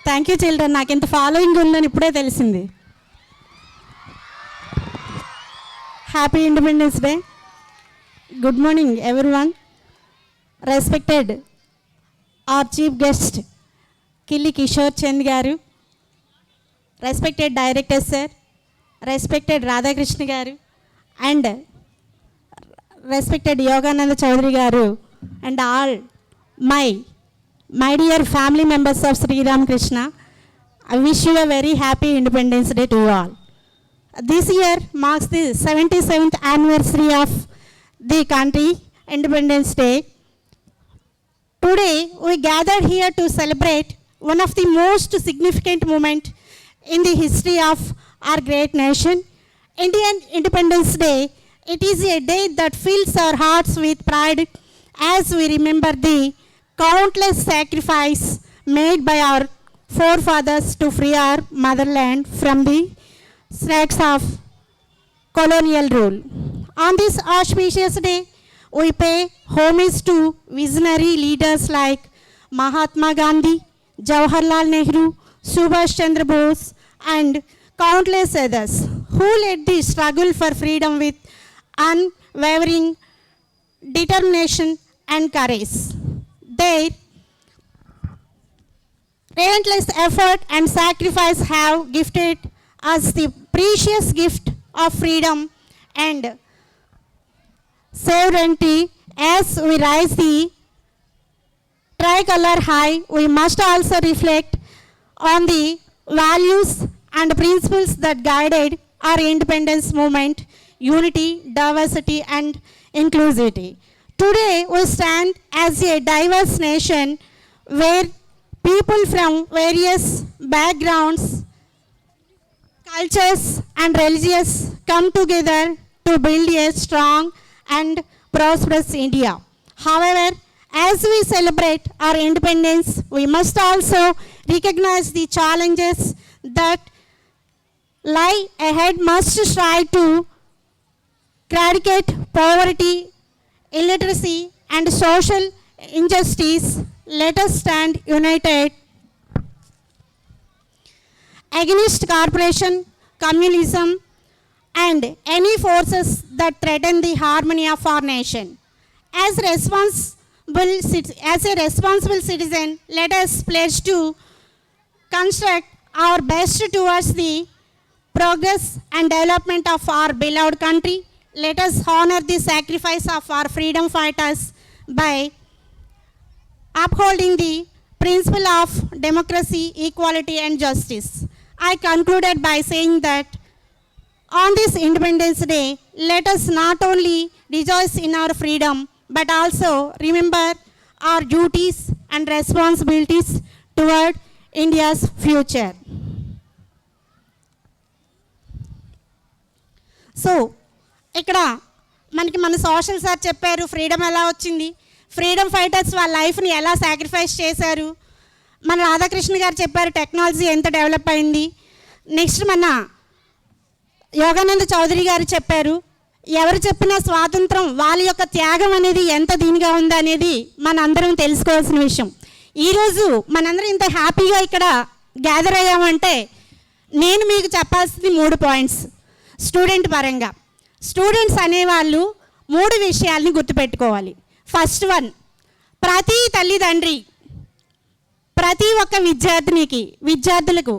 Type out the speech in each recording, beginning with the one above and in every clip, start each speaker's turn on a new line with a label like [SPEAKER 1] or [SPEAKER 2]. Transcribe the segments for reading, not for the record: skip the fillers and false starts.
[SPEAKER 1] Thank you children. నాకు ఇంత following ఉందని ఇప్పుడే తెలిసింది. Happy independence day. Good morning everyone. Respected our chief guest Killi Kishore Chand garu, respected director sir, respected Radhakrishna garu, and respected Yogananda Chaudhary garu, and all my dear family members of Sri Ram Krishna, I wish you a very happy Independence Day to all. This year marks the 77th anniversary of the country Independence Day. Today, we gathered here to celebrate one of the most significant moments in the history of our great nation, Indian Independence Day. It is a day that fills our hearts with pride as we remember the countless sacrifices made by our forefathers to free our motherland from the threats of colonial rule. On this auspicious day, we pay homage to visionary leaders like Mahatma Gandhi, Jawaharlal Nehru, Subhash Chandra Bose, and countless others who led the struggle for freedom with unwavering determination and courage. Their relentless effort and sacrifice have gifted us the precious gift of freedom and sovereignty. As we rise the tricolor high, we must also reflect on the values and principles that guided our independence movement: unity, diversity, and inclusivity. Today, we stand as a diverse nation where people from various backgrounds, cultures, and religions come together to build a strong and prosperous India. However, as we celebrate our independence, we must also recognize the challenges that lie ahead. Must strive to eradicate poverty, illiteracy, and social injustice. Let us stand united against corporation, communism, and any forces that threaten the harmony of our nation. As a responsible citizen, let us pledge to construct our best towards the progress and development of our beloved country. Let us honor the sacrifice of our freedom fighters by upholding the principle of democracy, equality, and justice. I concluded by saying that on this Independence Day, let us not only rejoice in our freedom, but also remember our duties and responsibilities toward India's future. So ఇక్కడ మనకి మన social sir చెప్పారు freedom ఎలా వచ్చింది, freedom fighters వాళ్ళ లైఫ్ని ఎలా sacrifice చేశారు. మన రాధాకృష్ణ గారు చెప్పారు టెక్నాలజీ ఎంత డెవలప్ అయింది. నెక్స్ట్ మన యోగానంద చౌదరి గారు చెప్పారు ఎవరు చెప్పిన స్వాతంత్రం వాళ్ళ యొక్క త్యాగం అనేది ఎంత దీనిగా ఉంది అనేది మన అందరం తెలుసుకోవాల్సిన విషయం. ఈరోజు మనందరం ఇంత హ్యాపీగా ఇక్కడ గ్యాదర్ అయ్యామంటే నేను మీకు చెప్పాల్సింది 3 పాయింట్స్. స్టూడెంట్ పరంగా స్టూడెంట్స్ అనేవాళ్ళు 3 విషయాల్ని గుర్తుపెట్టుకోవాలి. ఫస్ట్ వన్, ప్రతి తల్లిదండ్రి ప్రతి ఒక్క విద్యార్థులకు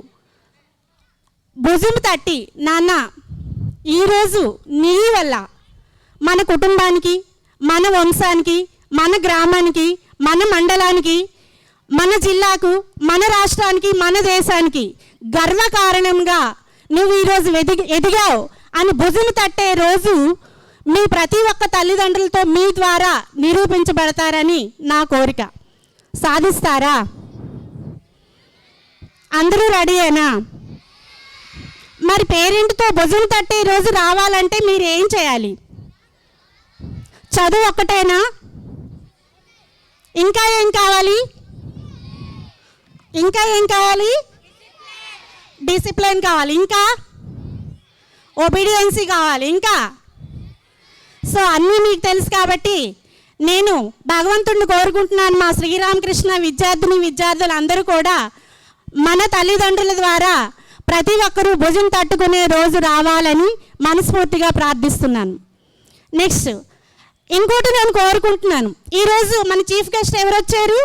[SPEAKER 1] భుజం తట్టి నాన్న ఈరోజు నీ వల్ల మన కుటుంబానికి, మన వంశానికి, మన గ్రామానికి, మన మండలానికి, మన జిల్లాకు, మన రాష్ట్రానికి, మన దేశానికి గర్వకారణంగా నువ్వు ఈరోజు ఎదిగావు అని భుజం తట్టే రోజు మీ ప్రతి ఒక్క తల్లిదండ్రులతో మీ ద్వారా నిరూపించబడతారని నా కోరిక. సాధిస్తారా? అందరూ రెడీయేనా? మరి పేరెంట్తో భుజం తట్టే రోజు రావాలంటే మీరు ఏం చేయాలి? చదువు ఒక్కటేనా? ఇంకా ఏం కావాలి? డిసిప్లిన్ కావాలి, ఇంకా ఒబీడియన్సీ కావాలి, ఇంకా సో అన్నీ మీకు తెలుసు కాబట్టి నేను భగవంతుడిని కోరుకుంటున్నాను మా శ్రీరామకృష్ణ విద్యార్థులందరూ కూడా మన తల్లిదండ్రుల ద్వారా ప్రతి ఒక్కరూ భుజం తట్టుకునే రోజు రావాలని మనస్ఫూర్తిగా ప్రార్థిస్తున్నాను. నెక్స్ట్ ఇంకోటి నేను కోరుకుంటున్నాను, ఈరోజు మన చీఫ్ గెస్ట్ ఎవరు వచ్చారు?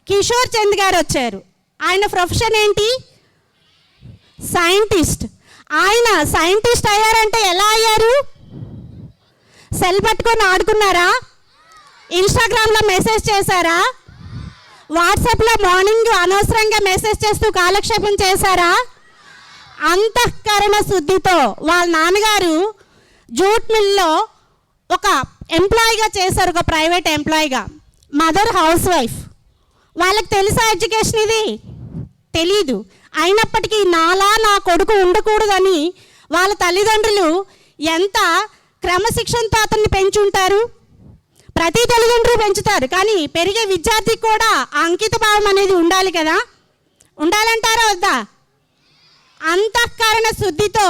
[SPEAKER 1] కిషోర్ చంద్ గారు వచ్చారు. ఆయన ప్రొఫెషన్ ఏంటి? సైంటిస్ట్. ఆయన సైంటిస్ట్ అయ్యారంటే ఎలా అయ్యారు? సెల్ పట్టుకొని ఆడుకున్నారా? ఇన్స్టాగ్రామ్లో మెసేజ్ చేశారా? వాట్సాప్లో మార్నింగ్ అనవసరంగా మెసేజ్ చేస్తూ కాలక్షేపం చేశారా? అంతఃకరణ శుద్ధితో వాళ్ళ నాన్నగారు జూట్ మిల్లో ఒక ఎంప్లాయీగా చేశారు, ఒక ప్రైవేట్ ఎంప్లాయీగా. Mother housewife. వాళ్ళకి తెలుసా ఎడ్యుకేషన్? ఇది తెలీదు. అయినప్పటికీ నాలా నా కొడుకు ఉండకూడదని వాళ్ళ తల్లిదండ్రులు ఎంత క్రమశిక్షణతో అతన్ని పెంచుంటారు. ప్రతి తల్లిదండ్రులు పెంచుతారు, కానీ పెరిగే విద్యార్థికి కూడా అంకిత భావం అనేది ఉండాలి కదా. ఉండాలంటారా వద్దా? అంతఃకరణ శుద్ధితో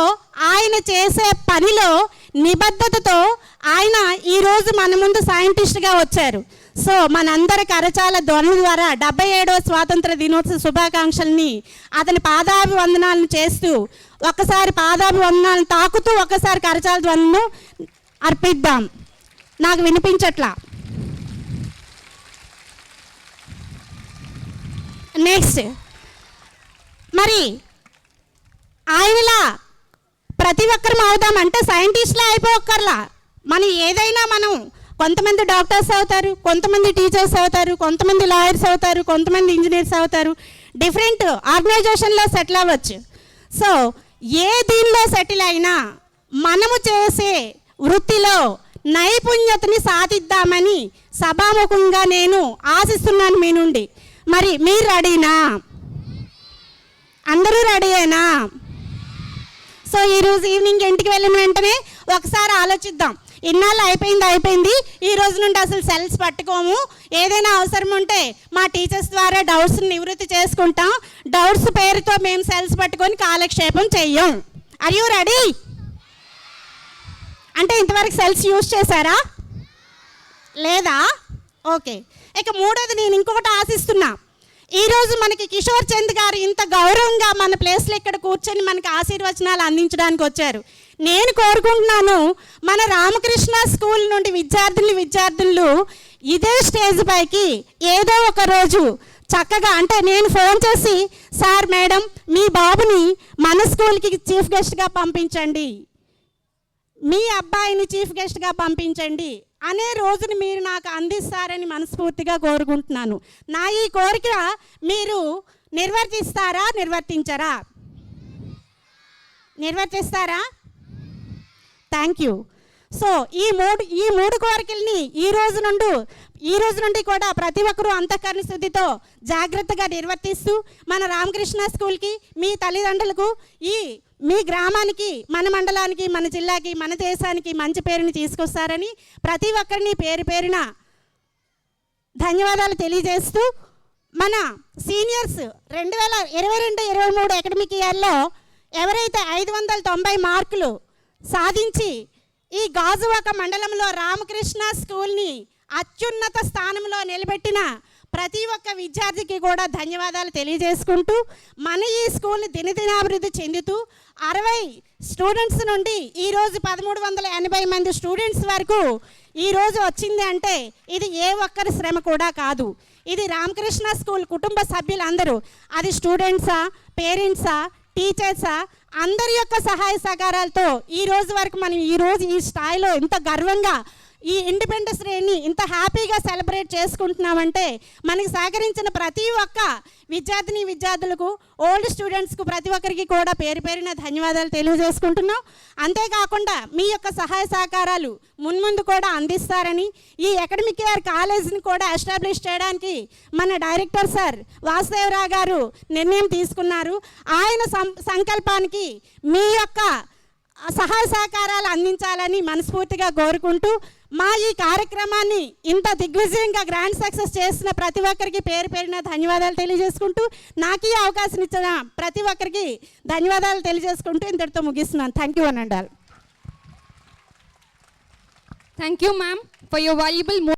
[SPEAKER 1] ఆయన చేసే పనిలో నిబద్ధతతో ఆయన ఈరోజు మన ముందు సైంటిస్ట్గా వచ్చారు. సో మనందరి కరచాల ధ్వని ద్వారా 77వ స్వాతంత్ర దినోత్సవ శుభాకాంక్షల్ని అతని పాదాభివందనాలను చేస్తూ ఒక్కసారి పాదాభివందనాలను తాకుతూ ఒక్కసారి కరచాల ధ్వనులను అర్పిద్దాం. నాకు వినిపించట్లా. నెక్స్ట్ మరి ఆయనలా ప్రతి ఒక్కరం అవుదామంటే సైంటిస్ట్లా అయిపోక్కర్లా. మనం ఏదైనా కొంతమంది డాక్టర్స్ అవుతారు, కొంతమంది టీచర్స్ అవుతారు, కొంతమంది లాయర్స్ అవుతారు, కొంతమంది ఇంజనీర్స్ అవుతారు. డిఫరెంట్ ఆర్గనైజేషన్లో సెటిల్ అవ్వచ్చు. సో ఏ దీనిలో సెటిల్ అయినా మనము చేసే వృత్తిలో నైపుణ్యతని సాధిద్దామని సభాముఖంగా నేను ఆశిస్తున్నాను మీ నుండి. మరి మీరు రెడీనా? అందరూ రెడీయేనా? సో ఈరోజు ఈవినింగ్ ఇంటికి వెళ్ళిన వెంటనే ఒకసారి ఆలోచిద్దాం. ఇన్నాళ్ళు అయిపోయింది, ఈ రోజు నుండి అసలు సెల్స్ పట్టుకోము. ఏదైనా అవసరం ఉంటే మా టీచర్స్ ద్వారా డౌట్స్ని నివృత్తి చేసుకుంటాం. డౌట్స్ పేరుతో మేము సెల్స్ పట్టుకొని కాలక్షేపం చెయ్యం. Are you ready? అంటే ఇంతవరకు సెల్స్ యూజ్ చేశారా? లేదా? ఓకే. ఇక మూడోది నేను ఇంకొకటి ఆశిస్తున్నా. ఈరోజు మనకి కిషోర్ చంద్ గారు ఇంత గౌరవంగా మన ప్లేస్లో ఇక్కడ కూర్చొని మనకి ఆశీర్వచనాలు అందించడానికి వచ్చారు. నేను కోరుకుంటున్నాను మన రామకృష్ణ స్కూల్ నుండి విద్యార్థులు ఇదే స్టేజ్ పైకి ఏదో ఒక రోజు చక్కగా, అంటే నేను ఫోన్ చేసి సార్ మేడం మీ బాబుని మన స్కూల్కి చీఫ్ గెస్ట్గా పంపించండి, మీ అబ్బాయిని చీఫ్ గెస్ట్గా పంపించండి అనే రోజుని మీరు నాకు అందిస్తారని మనస్ఫూర్తిగా కోరుకుంటున్నాను. నా ఈ కోరిక మీరు నిర్వర్తిస్తారా? నిర్వర్తిస్తారా? Thank you. సో ఈ మూడు కోరికల్ని ఈ రోజు నుండి కూడా ప్రతి ఒక్కరూ అంతఃకరణ శుద్ధితో జాగ్రత్తగా నిర్వర్తిస్తూ మన రామకృష్ణ స్కూల్కి, మీ తల్లిదండ్రులకు, మీ గ్రామానికి, మన మండలానికి, మన జిల్లాకి, మన దేశానికి మంచి పేరుని తీసుకొస్తారని ప్రతి ఒక్కరిని పేరు పేరున ధన్యవాదాలు తెలియజేస్తూ, మన సీనియర్స్ 2022-23 అకాడమిక్ ఇయర్లో ఎవరైతే 590 మార్కులు సాధించి ఈ గాజువాక మండలంలో రామకృష్ణ స్కూల్ని అత్యున్నత స్థానంలో నిలబెట్టిన ప్రతి ఒక్క విద్యార్థికి కూడా ధన్యవాదాలు తెలియజేసుకుంటూ, మన ఈ స్కూల్ని దినదినాభివృద్ధి చెందుతూ 60 స్టూడెంట్స్ నుండి ఈరోజు 1380 మంది స్టూడెంట్స్ వరకు ఈరోజు వచ్చింది అంటే ఇది ఏ ఒక్కరి శ్రమ కూడా కాదు. ఇది రామకృష్ణ స్కూల్ కుటుంబ సభ్యులందరూ, అది స్టూడెంట్సా, పేరెంట్సా, టీచర్సా, అందరి యొక్క సహాయ సహకారాలతో ఈ రోజు వరకు మనం ఈరోజు ఈ స్థాయిలో ఇంత గర్వంగా ఈ ఇండిపెండెన్స్ డేని ఇంత హ్యాపీగా సెలబ్రేట్ చేసుకుంటున్నామంటే మనకి సహకరించిన ప్రతి ఒక్క విద్యార్థులకు, ఓల్డ్ స్టూడెంట్స్కు ప్రతి ఒక్కరికి కూడా పేరు పేరున ధన్యవాదాలు తెలియజేసుకుంటున్నాం. అంతేకాకుండా మీ యొక్క సహాయ సహకారాలు మున్ముందు కూడా అందిస్తారని, ఈ అకాడమిక్ ఇయర్ కాలేజీని కూడా ఎస్టాబ్లిష్ చేయడానికి మన డైరెక్టర్ సార్ వాసుదేవరావు గారు నిర్ణయం తీసుకున్నారు. ఆయన సంకల్పానికి మీ యొక్క సహాయ సహకారాలు అందించాలని మనస్ఫూర్తిగా కోరుకుంటూ, మా ఈ కార్యక్రమాన్ని ఇంత దిగ్విజయంగా గ్రాండ్ సక్సెస్ చేసిన ప్రతి ఒక్కరికి పేరు పేరున ధన్యవాదాలు తెలియజేసుకుంటూ, నాకు ఈ అవకాశం ఇచ్చిన ప్రతి ఒక్కరికి ధన్యవాదాలు తెలియజేసుకుంటూ ఇంతటితో ముగిస్తున్నాను. థ్యాంక్ యూ అనండాల్.
[SPEAKER 2] Thank you, ma'am, for your valuable